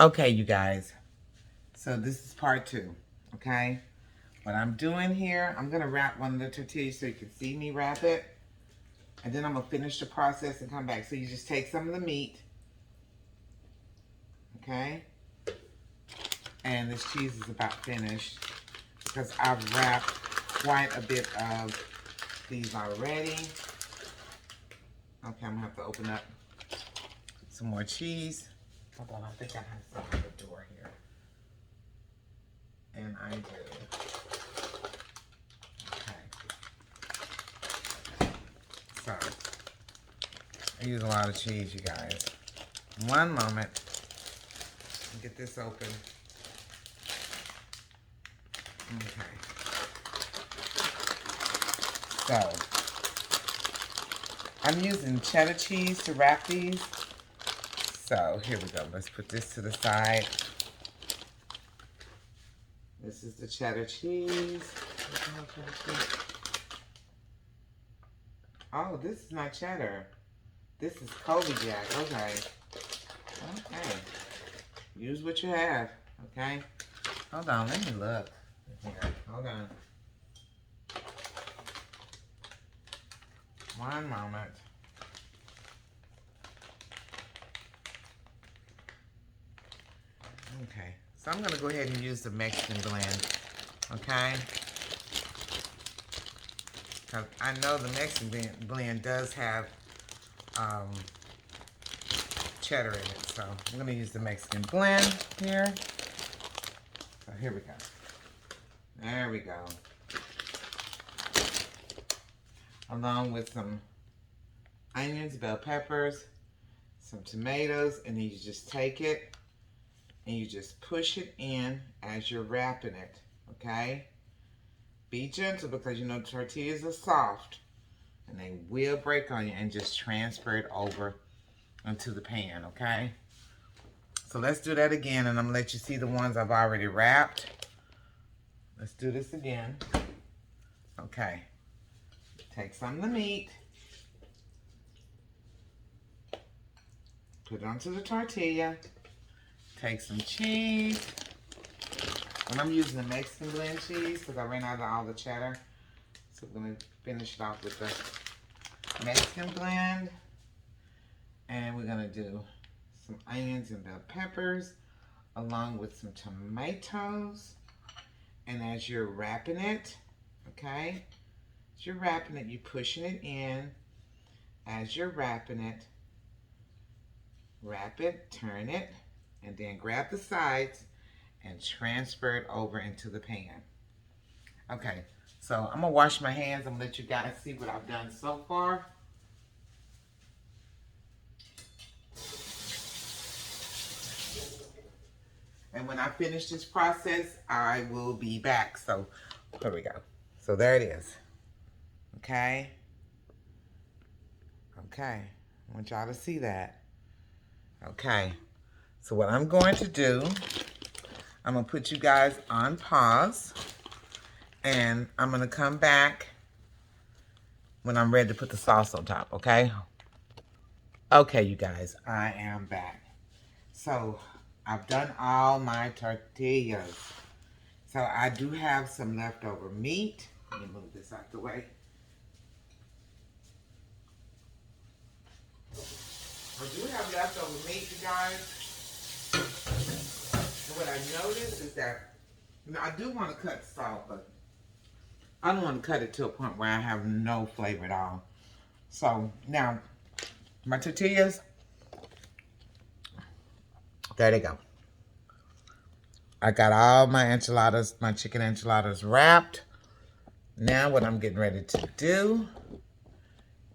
Okay, you guys. So this is part 2. Okay. What I'm doing here, I'm going to wrap one of the tortillas so you can see me wrap it. And then I'm going to finish the process and come back. So you just take some of the meat. Okay. And this cheese is about finished because I've wrapped quite a bit of these already. Okay, I'm going to have to open up some more cheese. Hold on, I think I have some at the door here. And I do. Okay. So, I use a lot of cheese, you guys. One moment. Get this open. Okay. So, I'm using cheddar cheese to wrap these. So, here we go. Let's put this to the side. This is the cheddar cheese. Oh, this is not cheddar. This is Colby Jack. Okay. Okay. Use what you have. Okay. Hold on. Let me look. Here. Hold on. One moment. Okay. So I'm going to go ahead and use the Mexican blend. Okay. Because I know the Mexican blend does have cheddar in it. So I'm going to use the Mexican blend here. So here we go. There we go. Along with some onions, bell peppers, some tomatoes, and then you just take it and you just push it in as you're wrapping it, okay? Be gentle because you know tortillas are soft and they will break on you, and just transfer it over into the pan, okay? So let's do that again, and I'm gonna let you see the ones I've already wrapped. Let's do this again. Okay. Take some of the meat. Put it onto the tortilla. Take some cheese. And I'm using the Mexican blend cheese because I ran out of all the cheddar. So I'm going to finish it off with the Mexican blend. And we're going to do some onions and bell peppers along with some tomatoes. And as you're wrapping it, okay, as you're wrapping it, you're pushing it in. As you're wrapping it, wrap it, turn it, and then grab the sides and transfer it over into the pan. Okay, so I'm gonna wash my hands. I'm gonna let you guys see what I've done so far. And when I finish this process, I will be back. So here we go. So there it is. Okay. Okay. I want y'all to see that. Okay. So what I'm going to do, I'm going to put you guys on pause. And I'm going to come back when I'm ready to put the sauce on top, okay? Okay, you guys, I am back. So I've done all my tortillas. So I do have some leftover meat. Let me move this out the way. I do have leftover meat, you guys. And what I noticed is that, you know, I do want to cut salt, but I don't want to cut it to a point where I have no flavor at all. So now, my tortillas, there they go. I got all my enchiladas, my chicken enchiladas wrapped. Now what I'm getting ready to do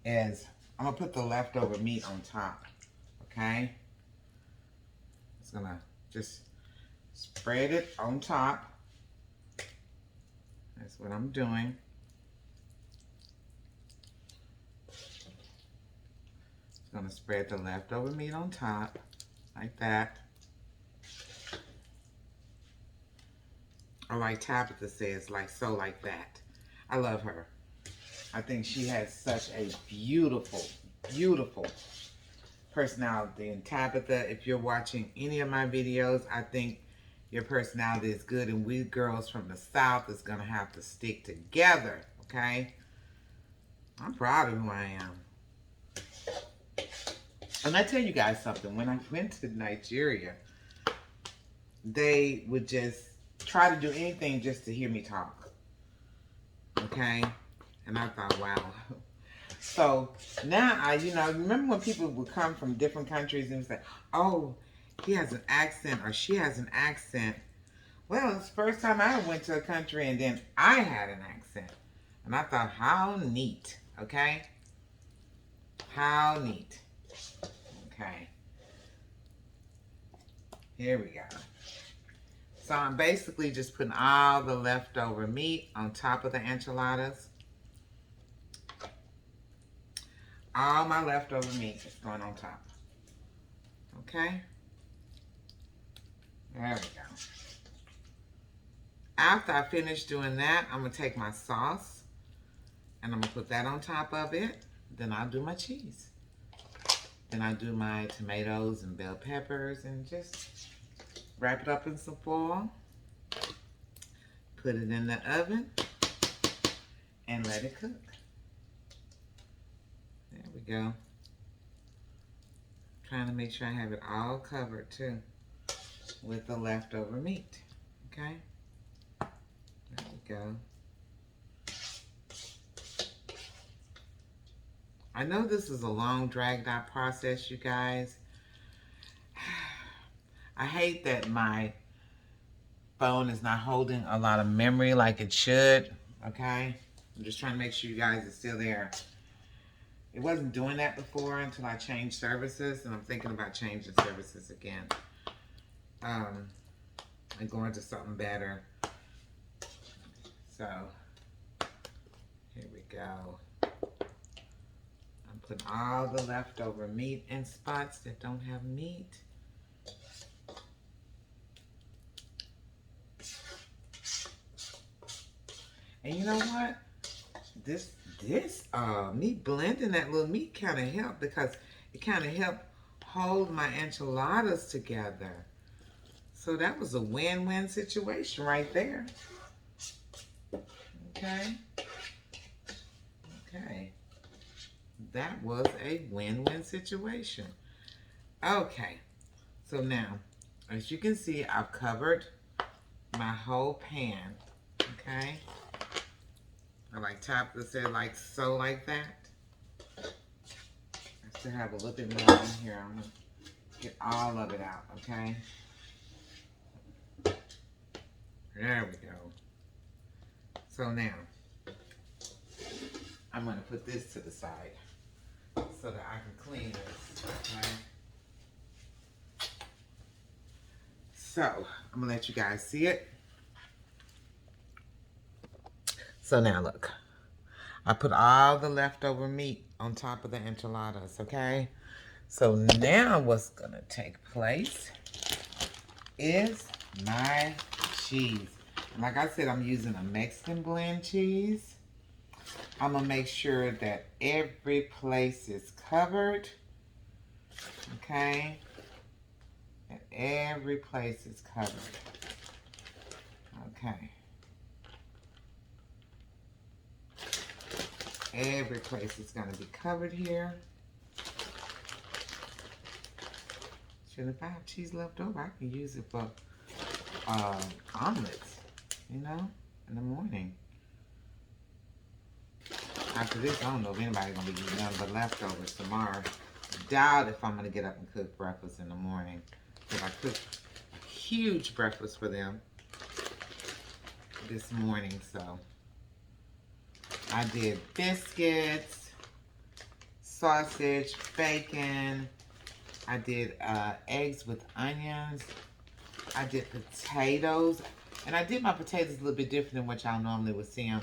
is I'm going to put the leftover meat on top, okay? Just going to just spread it on top. That's what I'm doing. Just going to spread the leftover meat on top like that. Or like Tabitha says, like so, like that. I love her. I think she has such a beautiful, beautiful personality. And Tabitha, if you're watching any of my videos, I think your personality is good, and we girls from the South is going to have to stick together, okay? I'm proud of who I am. And I tell you guys something. When I went to Nigeria, they would just try to do anything just to hear me talk, okay? And I thought, wow. So now remember when people would come from different countries and say, oh, he has an accent or she has an accent. Well, it's the first time I went to a country and then I had an accent. And I thought, how neat, okay? How neat. Okay. Here we go. So I'm basically just putting all the leftover meat on top of the enchiladas. All my leftover meat is going on top. Okay? There we go. After I finish doing that, I'm going to take my sauce and I'm going to put that on top of it. Then I'll do my cheese. Then I do my tomatoes and bell peppers and just wrap it up in some foil. Put it in the oven and let it cook. There we go. Trying to make sure I have it all covered too with the leftover meat. Okay? There we go. I know this is a long, dragged out process, you guys. I hate that my phone is not holding a lot of memory like it should. Okay? I'm just trying to make sure you guys are still there. It wasn't doing that before until I changed services, and I'm thinking about changing services again. And going to something better. So, here we go. I'm putting all the leftover meat in spots that don't have meat. And you know what? This me blending that little meat kind of helped, because it kind of helped hold my enchiladas together. So that was a win-win situation right there. Okay. Okay. That was a win-win situation. Okay. So now, as you can see, I've covered my whole pan. Okay. I like Tabitha said, like so, like that. I still have a little bit more in here. I'm going to get all of it out, okay? There we go. So now, I'm going to put this to the side so that I can clean this, okay? So, I'm going to let you guys see it. So now look, I put all the leftover meat on top of the enchiladas, okay? So now what's gonna take place is my cheese. And like I said, I'm using a Mexican blend cheese. I'm gonna make sure that every place is covered, okay? That every place is covered, okay? Every place is going to be covered here. Should if I have cheese left over, I can use it for omelets, you know, in the morning. After this, I don't know if anybody's going to be eating nothing but leftovers tomorrow. Doubt if I'm going to get up and cook breakfast in the morning. Because I cooked a huge breakfast for them this morning, so. I did biscuits, sausage, bacon. I did eggs with onions. I did potatoes. And I did my potatoes a little bit different than what y'all normally would see them.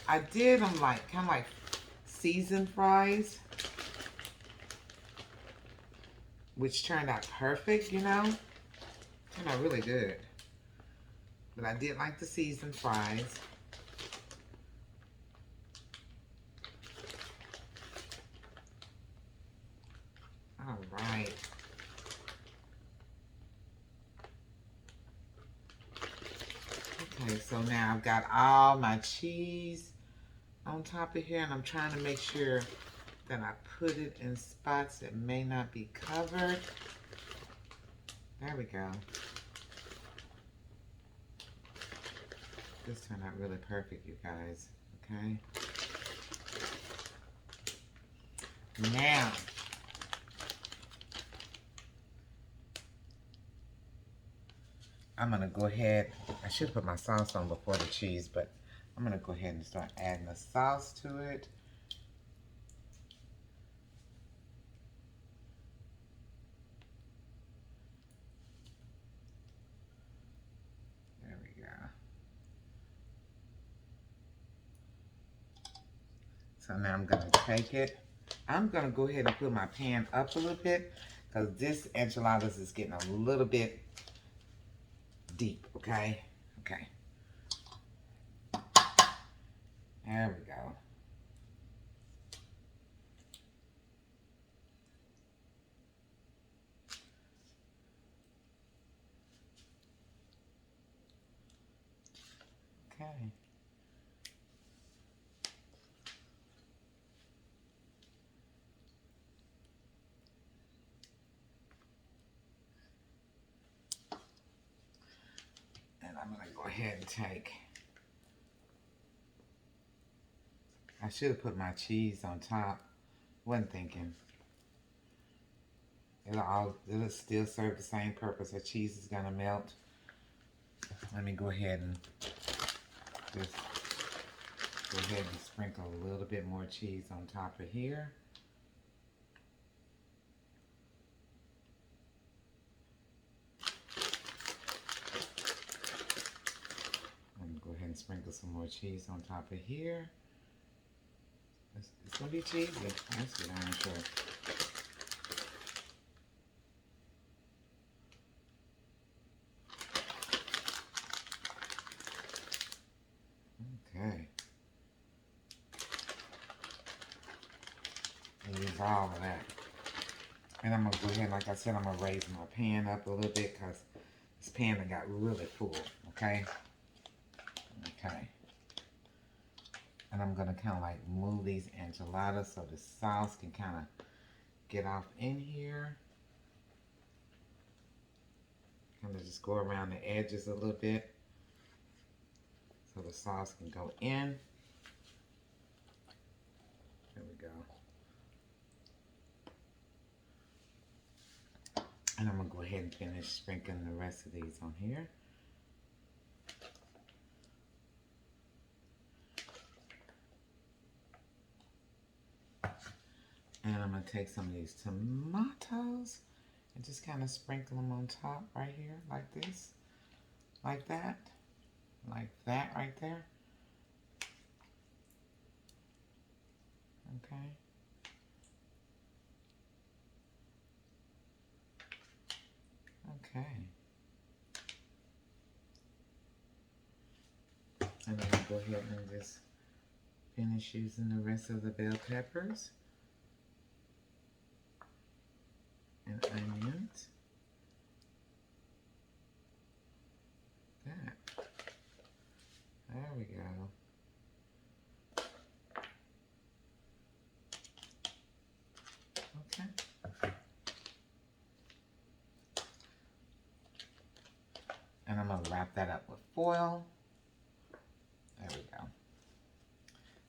I did them like, kind of like seasoned fries, which turned out perfect, you know. Turned out really good. But I did like the seasoned fries. All right. Okay, so now I've got all my cheese on top of here, and I'm trying to make sure that I put it in spots that may not be covered. There we go. This turned out really perfect, you guys. Okay. Now, I'm going to go ahead. I should put my sauce on before the cheese, but I'm going to go ahead and start adding the sauce to it. There we go. So now I'm going to take it. I'm going to go ahead and put my pan up a little bit because this enchiladas is getting a little bit deep, okay? Okay. There we go. Okay. And I'm going to go ahead and take, I should have put my cheese on top. Wasn't thinking. It'll still serve the same purpose. The cheese is going to melt. Let me go ahead and just go ahead and sprinkle a little bit more cheese on top of here. I'm going to go ahead and sprinkle some more cheese on top of here. It's going to be cheesy. That's what I'm sure. Okay. Use all of that. And I'm going to go ahead, like I said, I'm going to raise my pan up a little bit because this pan got really full. Okay. Okay. And I'm going to kind of like move these enchiladas so the sauce can kind of get off in here. Kind of just go around the edges a little bit so the sauce can go in. There we go. And I'm going to go ahead and finish sprinkling the rest of these on here. And I'm going to take some of these tomatoes and just kind of sprinkle them on top right here, like this, like that right there. Okay. Okay. And then I'll go ahead and just finish using the rest of the bell peppers and onions. That. There we go. Okay. And I'm going to wrap that up with foil. There we go.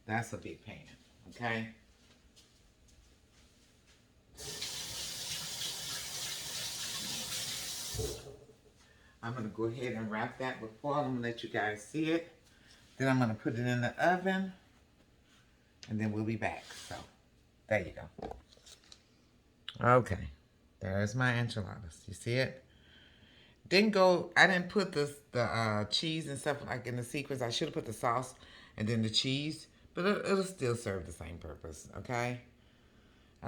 That's a big pan, okay? I'm going to go ahead and wrap that with foil. I'm going to let you guys see it. Then I'm going to put it in the oven. And then we'll be back. So, there you go. Okay. There's my enchiladas. You see it? I didn't put the cheese and stuff like in the sequence. I should have put the sauce and then the cheese. But it'll still serve the same purpose. Okay?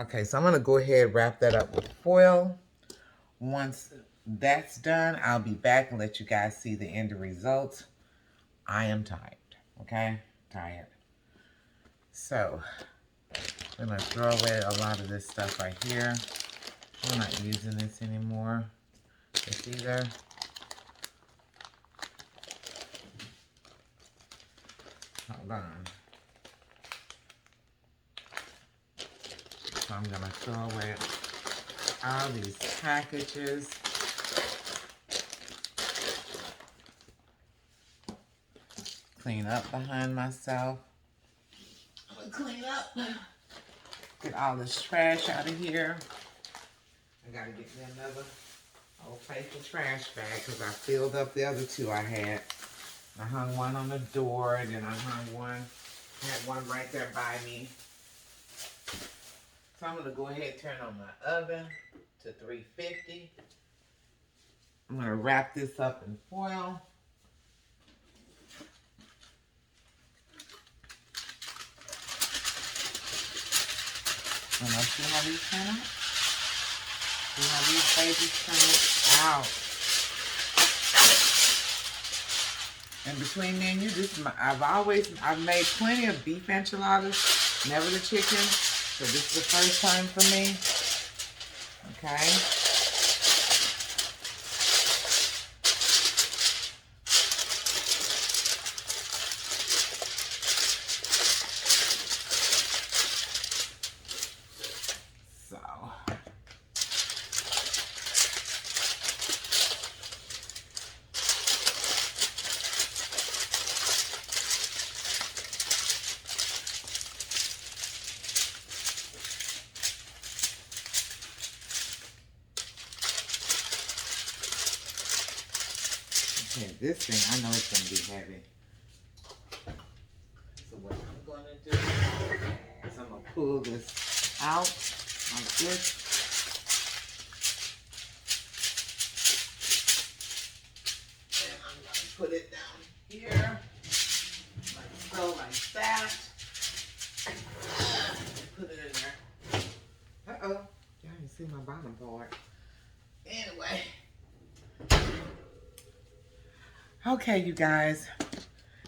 Okay, so I'm going to go ahead and wrap that up with foil. Once that's done, I'll be back and let you guys see the end results. I am tired. Okay? Tired. So, I'm going to throw away a lot of this stuff right here. I'm not using this anymore. It's either. Hold on. So I'm gonna throw away all these packages. Clean up behind myself. I'm gonna clean up. Get all this trash out of here. I gotta get me another old faithful trash bag because I filled up the other two I had. I hung one on the door, and then I hung one, had one right there by me. So I'm gonna go ahead and turn on my oven to 350. I'm gonna wrap this up in foil. And let's see how these turn out. See how these babies turn out. And between me and you, this is my, I've made plenty of beef enchiladas, never the chicken. So this is the first time for me. Okay. So. Okay, this thing, I know it's going to be heavy. So what I'm going to do is I'm going to pull this out like this. And I'm going to put it down here. Like so, like that. Put it in there. Uh-oh. Y'all didn't see my bottom part. Anyway. Okay, you guys.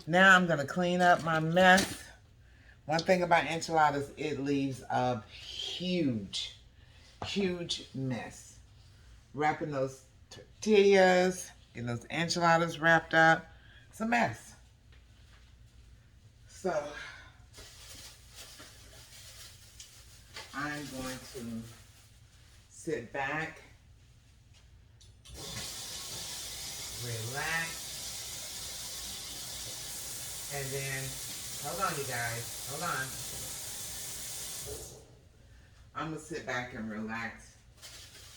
Now I'm going to clean up my mess. One thing about enchiladas, it leaves a huge, huge mess. Wrapping those tortillas, getting those enchiladas wrapped up. It's a mess. So, I'm going to sit back, relax, and then, hold on you guys, hold on. I'm gonna sit back and relax,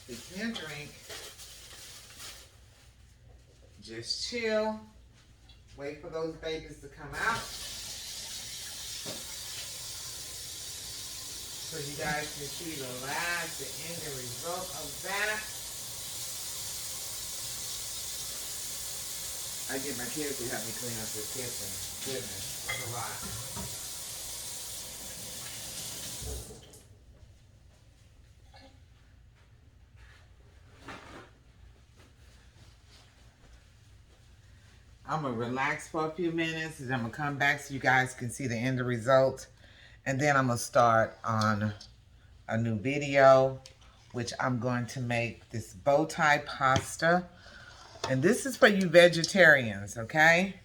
fix me a drink, just chill, wait for those babies to come out. So you guys can see the ending result of that. I get my kids to help me clean up this kitchen. Goodness, it's a lot. I'm going to relax for a few minutes, and I'm going to come back so you guys can see the end result. And then I'm going to start on a new video, which I'm going to make this bow tie pasta. And this is for you vegetarians, okay?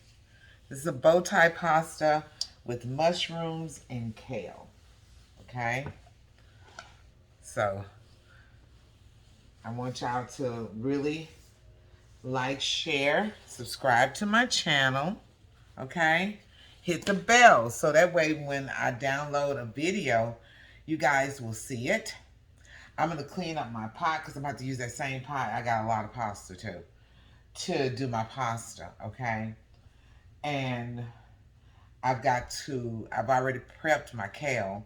This is a bow tie pasta with mushrooms and kale, okay? So, I want y'all to really like, share, subscribe to my channel, okay? Hit the bell so that way when I download a video, you guys will see it. I'm going to clean up my pot because I'm about to use that same pot. I got a lot of pasta too, to do my pasta, okay? And I've already prepped my kale,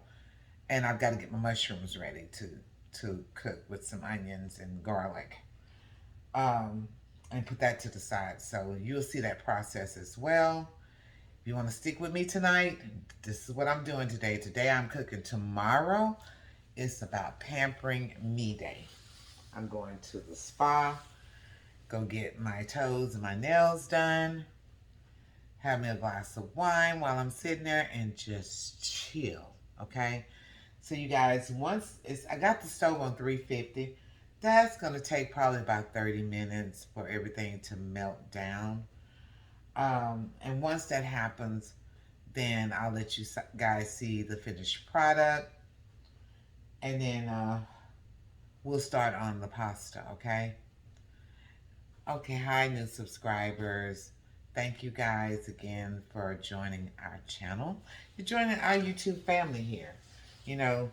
and I've got to get my mushrooms ready to cook with some onions and garlic. And put that to the side. So you'll see that process as well. If you want to stick with me tonight, this is what I'm doing today. Today I'm cooking. Tomorrow, it's about pampering me day. I'm going to the spa, go get my toes and my nails done, have me a glass of wine while I'm sitting there and just chill, okay? So you guys, I got the stove on 350. That's going to take probably about 30 minutes for everything to melt down. And once that happens, then I'll let you guys see the finished product. And then we'll start on the pasta, okay? Okay, hi, new subscribers. Thank you guys again for joining our channel. You're joining our YouTube family here. You know,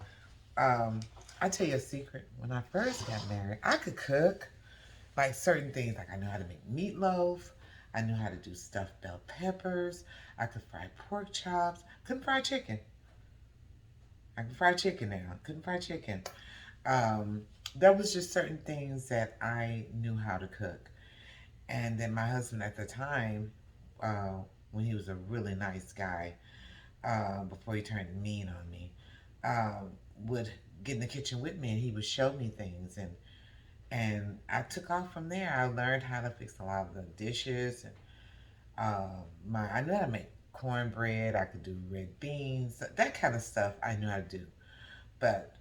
I'll tell you a secret. When I first got married, I could cook. Like certain things, like I knew how to make meatloaf. I knew how to do stuffed bell peppers. I could fry pork chops. Couldn't fry chicken. I can fry chicken now. Couldn't fry chicken. Um, there was just certain things that I knew how to cook. And then my husband at the time, uh, when he was a really nice guy, before he turned mean on me, um, would get in the kitchen with me and he would show me things, and I took off from there. I learned how to fix a lot of the dishes, and I knew how to make cornbread. I could do red beans, that kind of stuff. I knew how to do, but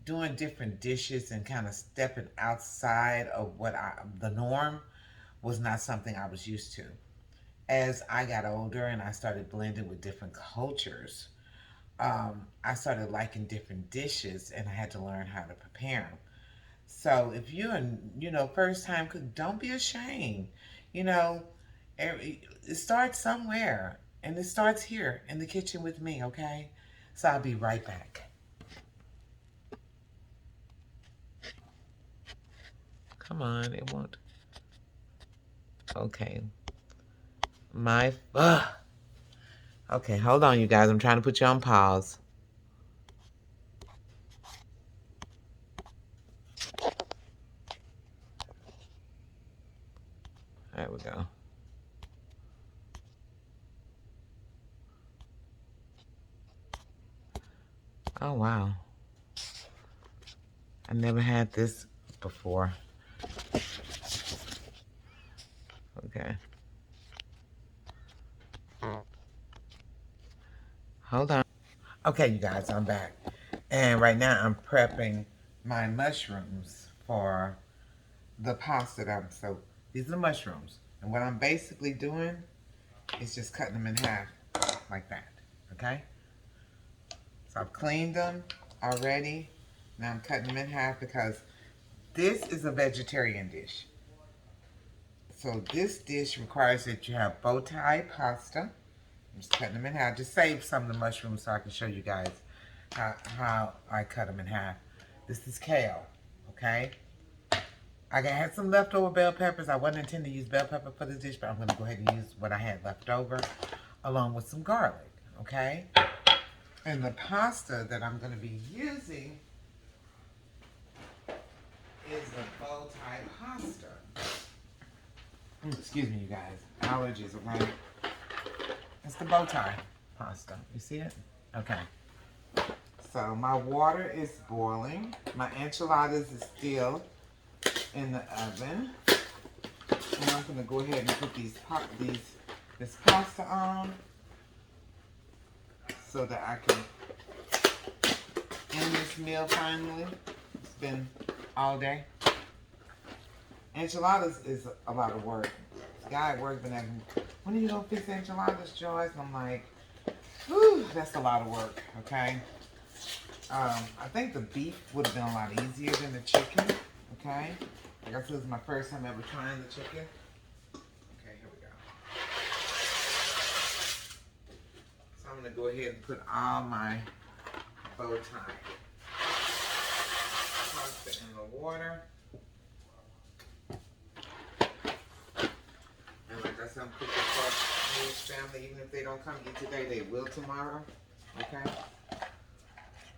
doing different dishes and kind of stepping outside of the norm was not something I was used to. As I got older and I started blending with different cultures, I started liking different dishes, and I had to learn how to prepare them. So if you're a first time cook, don't be ashamed. You know, it starts somewhere, and it starts here in the kitchen with me. Okay, so I'll be right back. Come on, it won't. Okay, my okay, hold on, you guys. I'm trying to put you on pause. There we go. Oh, wow. I never had this before. Okay. Hold on. Okay, you guys, I'm back. And right now I'm prepping my mushrooms for the pasta so these are the mushrooms. And what I'm basically doing is just cutting them in half like that. Okay? So I've cleaned them already. Now I'm cutting them in half because this is a vegetarian dish. So this dish requires that you have bow tie pasta. I'm just cutting them in half. Just save some of the mushrooms so I can show you guys how I cut them in half. This is kale, okay? I had some leftover bell peppers. I wasn't intending to use bell pepper for this dish, but I'm going to go ahead and use what I had left over along with some garlic, okay? And the pasta that I'm going to be using is the bow tie pasta. Excuse me, you guys. Allergies, okay? It's the bow tie pasta. You see it? Okay. So my water is boiling. My enchiladas is still in the oven. And I'm going to go ahead and put this pasta on so that I can end this meal finally. It's been all day. Enchiladas is a lot of work. The guy at work been asking, when are you going to fix enchiladas, Joyce? And I'm like, whew, that's a lot of work, okay? I think the beef would have been a lot easier than the chicken, okay? Like I said, this is my first time ever trying the chicken. Okay, here we go. So I'm going to go ahead and put all my bow tie pasta in the water. And like I said, I'm cooking for News family. Even if they don't come eat today, they will tomorrow, okay?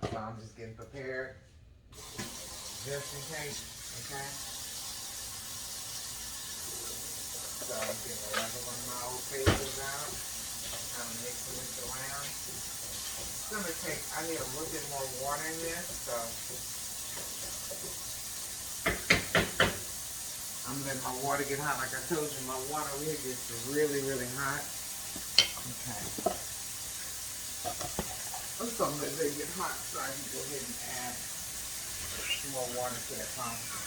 So I'm just getting prepared just in case, okay? So I'm getting another one of my old favorites out, kind of mixing this around. It's gonna take, I need a little bit more water in this, so I'm letting my water get hot. Like I told you, my water here gets really, really hot. Okay. So I'm gonna let it get hot so I can go ahead and add some more water to that pasta.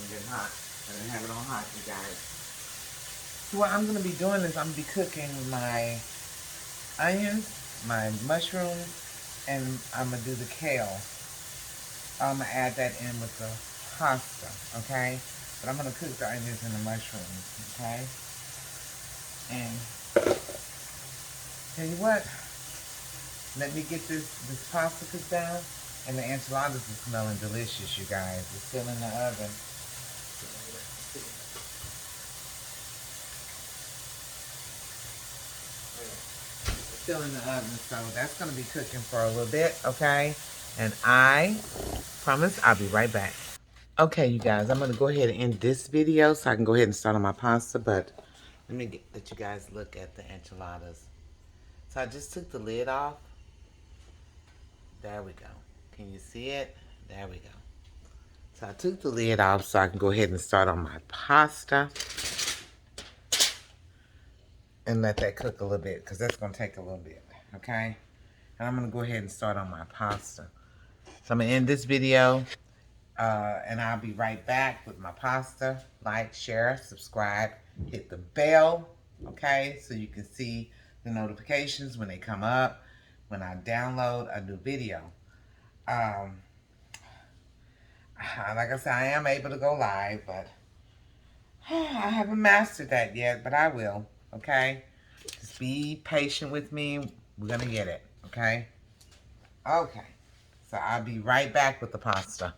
I'm getting hot. I'm gonna have it on hot, you guys. So what I'm gonna be doing is I'm gonna be cooking my onions, my mushrooms, and I'm gonna do the kale. I'm gonna add that in with the pasta, okay? But I'm gonna cook the onions and the mushrooms, okay? And tell you what, let me get this pasta cooked down, and the enchiladas are smelling delicious, you guys. It's still in the oven. Still in the oven, so that's gonna be cooking for a little bit, okay? And I promise I'll be right back. Okay, you guys, I'm gonna go ahead and end this video so I can go ahead and start on my pasta, but let you guys look at the enchiladas. So I just took the lid off. There we go. Can you see it? There we go. So I took the lid off so I can go ahead and start on my pasta. And let that cook a little bit, because that's going to take a little bit, okay? And I'm going to go ahead and start on my pasta. So I'm going to end this video, and I'll be right back with my pasta. Like, share, subscribe, hit the bell, okay? So you can see the notifications when they come up, when I download a new video. Like I said, I am able to go live, but I haven't mastered that yet, but I will, okay? Just be patient with me. We're going to get it, okay? Okay. So I'll be right back with the pasta.